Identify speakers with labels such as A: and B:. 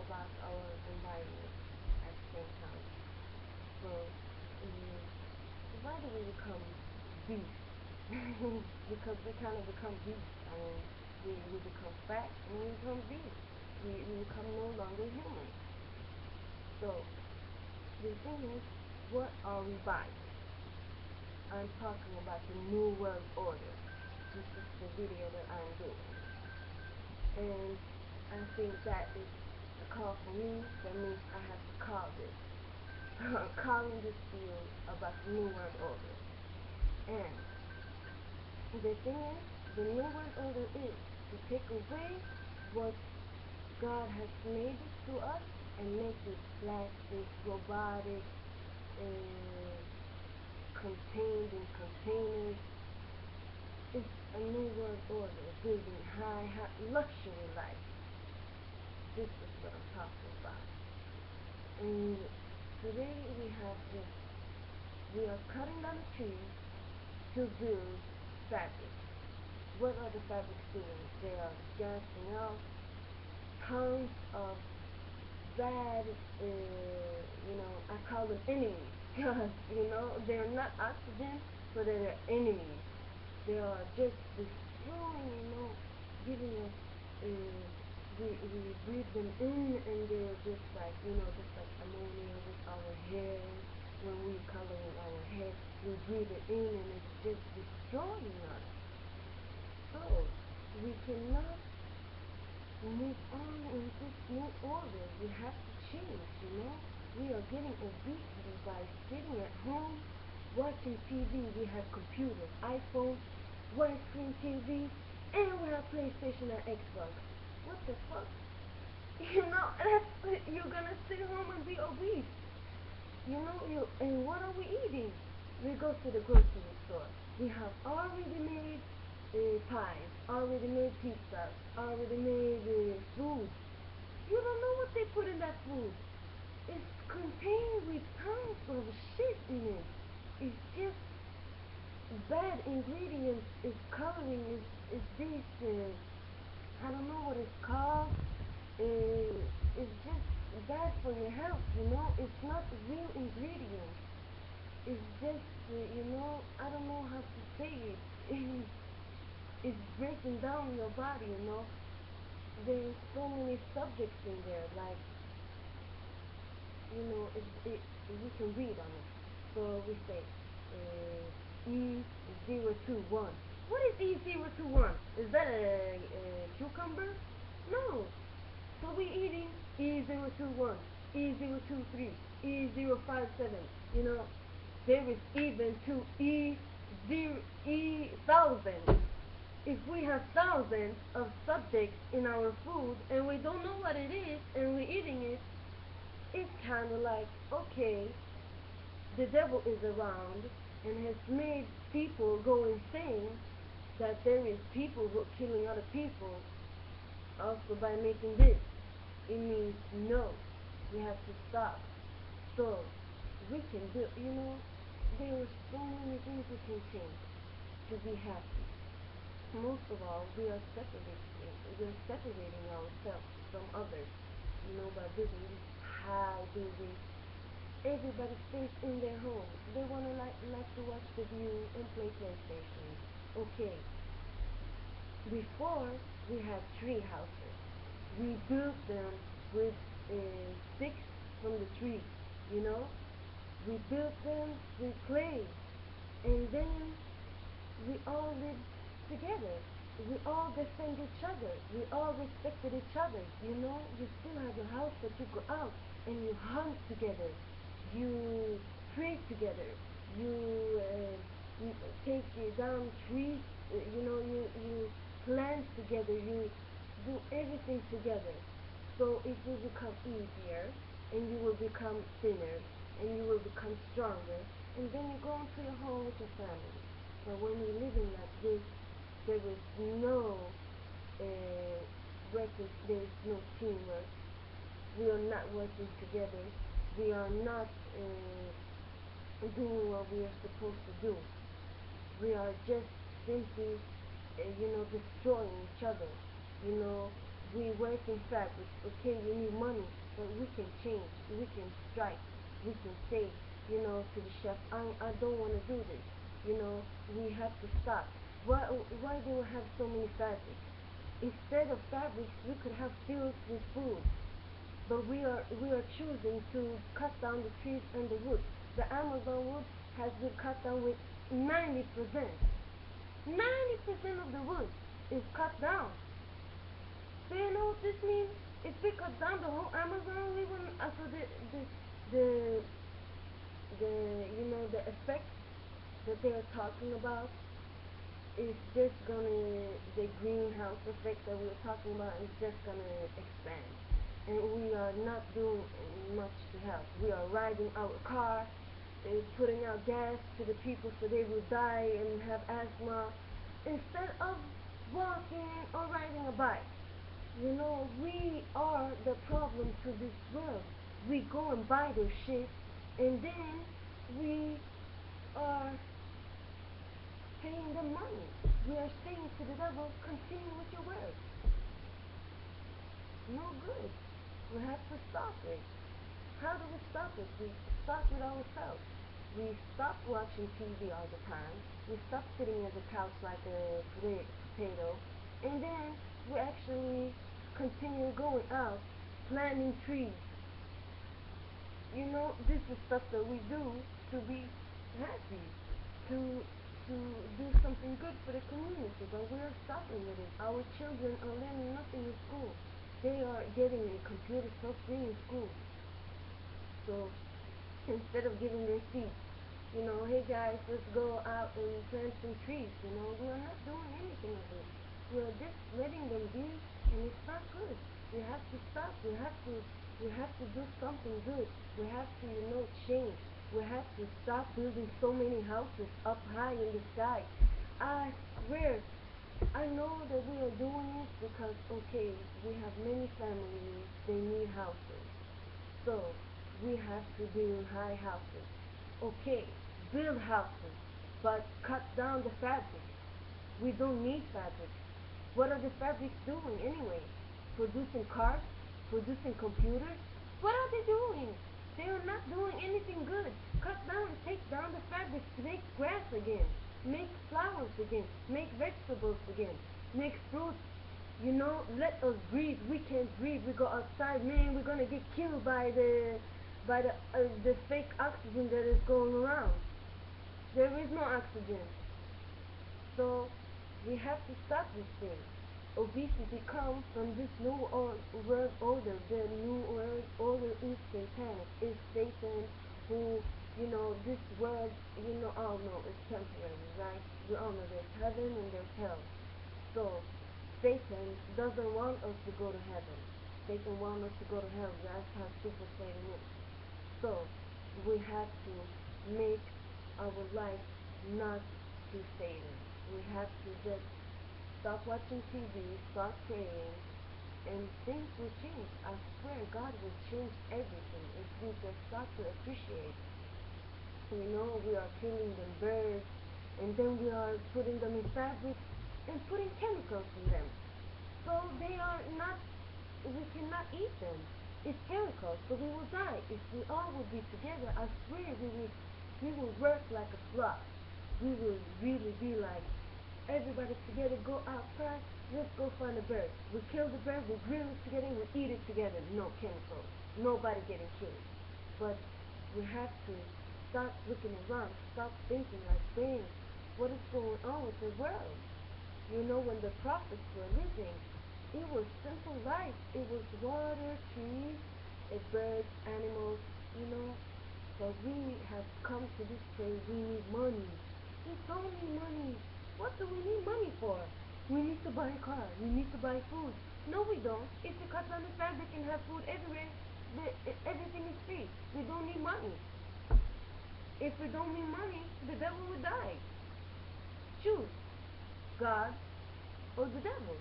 A: about our environment at the same time. So, um, why do we become beasts? Because we kind of become beasts. I mean, we become fat and we become beasts. We become no longer human. So, the thing is, what are we buying? I'm talking about the New World Order. This is the video that I'm doing. And I think that is a call for me. That means I have to call this. So I'm calling this video about the New World Order. And the thing is, the New World Order is to take away what God has made it to us and make it plastic, robotic, uh, contained in containers. It's a New World Order, building high luxury life. This is what I'm talking about. And today we have this. We are cutting down the trees to build fabric. What are the fabrics doing? They are gassing out tons of bad, I call them enemies. Because, they're not oxygen, but they're enemies. They are just destroying, giving us, we breathe them in and they're just like ammonia with our hair. When we color in our hair, we breathe it in and it's just destroying us. So, we cannot move on in this new order. We have to change. We are getting obesity by sitting at home watching TV. We have computers, iPhones, widescreen TVs, and we have PlayStation and Xbox. What the fuck? You're gonna sit home and be obese. And what are we eating? We go to the grocery store. We have already made pies, already made pizzas, already made food. You don't know what they put in that food. It's contained with tons of shit in it. It's just bad ingredients. It's coloring. It's this. I don't know what it's called. It's just bad for your health. It's not real ingredients. It's just I don't know how to say it. It's breaking down your body. There's so many subjects in there, like you can read on it. So we say E021. What is E021? Is that a cucumber? No. So we eating E021, E023, E057. There is even to E1000. If we have thousands of subjects in our food and we don't know what it is and we're eating it, it's kind of like, okay, the devil is around and has made people go insane, that there is people who are killing other people also by making this. It means no, we have to stop. So we can do, there are so many things we can change to be happy. Most of all, we are separating ourselves from others, by building this high building. Everybody stays in their home. They want to like to watch the view and play PlayStation. Okay. Before, we had tree houses. We built them with sticks from the tree, you know. We built them with clay. And then we all lived together. We all defend each other. We all respected each other. You still have your house, but you go out and you hunt together. You pray together. You take down trees. You plant together. You do everything together. So it will become easier, and you will become thinner, and you will become stronger, and then you go into your home with your family. But when we're living like this, there is no there is no teamwork. We are not working together. We are not doing what we are supposed to do. We are just simply, destroying each other. We work in fabrics. Okay, we need money, but we can change. We can strike. We can say, to the chef, I don't want to do this. We have to stop. Why do we have so many fabrics? Instead of fabrics, we could have fields with food. But we are choosing to cut down the trees and the wood. The Amazon wood has been cut down with 90%. 90% of the wood is cut down. Do you know what this means? If we cut down the whole Amazon, we wouldn't. So the the effect that they are talking about is just gonna, the greenhouse effect that we were talking about is just gonna expand, and we are not doing much to help. We are riding our car, putting out gas to the people so they will die and have asthma, instead of walking or riding a bike. We are the problem to this world. We go and buy their shit, and then we are paying them money. We are saying to the devil, continue with your work. No good. We have to stop it. How do we stop it? We start with ourselves. We stop watching TV all the time. We stop sitting on the couch like a potato. And then we actually continue going out, planting trees. This is stuff that we do to be happy, to do something good for the community, but we are stopping with it. Our children are learning nothing in school. They are getting a computer software in school. So instead of giving them seeds, hey guys, let's go out and plant some trees. We are not doing anything of it. We are just letting them be, and it's not good. We have to stop. We have to do something good. We have to, change. We have to stop building so many houses up high in the sky. I swear, I know that we are doing it because, okay, we have many families, they need houses. So, we have to build high houses. Okay, build houses, but cut down the fabric. We don't need fabric. What are the fabrics doing anyway? Producing cars? Producing computers? What are they doing? They are not doing anything good. Cut down, take down the fabrics to make grass again, make flowers again, make vegetables again, make fruits. Let us breathe. We can't breathe. We go outside, man. We're gonna get killed by the fake oxygen that is going around. There is no oxygen. So we have to stop this thing. Obesity comes from this new world order. The new world order is satanic. It's Satan who, this world, all know it's temporary, right? We all know there's heaven and there's hell. So Satan doesn't want us to go to heaven. Satan wants us to go to hell. That's how stupid Satan is. So we have to make our life not to Satan. We have to just stop watching TV, start praying, and things will change. I swear God will change everything if we just start to appreciate. We are killing the birds, and then we are putting them in fabrics and putting chemicals in them. So they are not, we cannot eat them. It's chemicals, so we will die. If we all would be together, I swear we will work like a flock. We will really be like, everybody together, go outside, let's go find a bird. We kill the bird, we grill it together, we eat it together. No chemicals. Nobody getting killed. But we have to stop looking around, stop thinking like, dang, what is going on with the world? When the prophets were living, it was simple life. It was water, trees, birds, animals, But we have come to this place, we need money. We don't need money. What do we need money for? We need to buy a car. We need to buy food. No, we don't. If we cut down the fabric and have food everywhere, everything is free. We don't need money. If we don't need money, the devil will die. Choose God or the devil.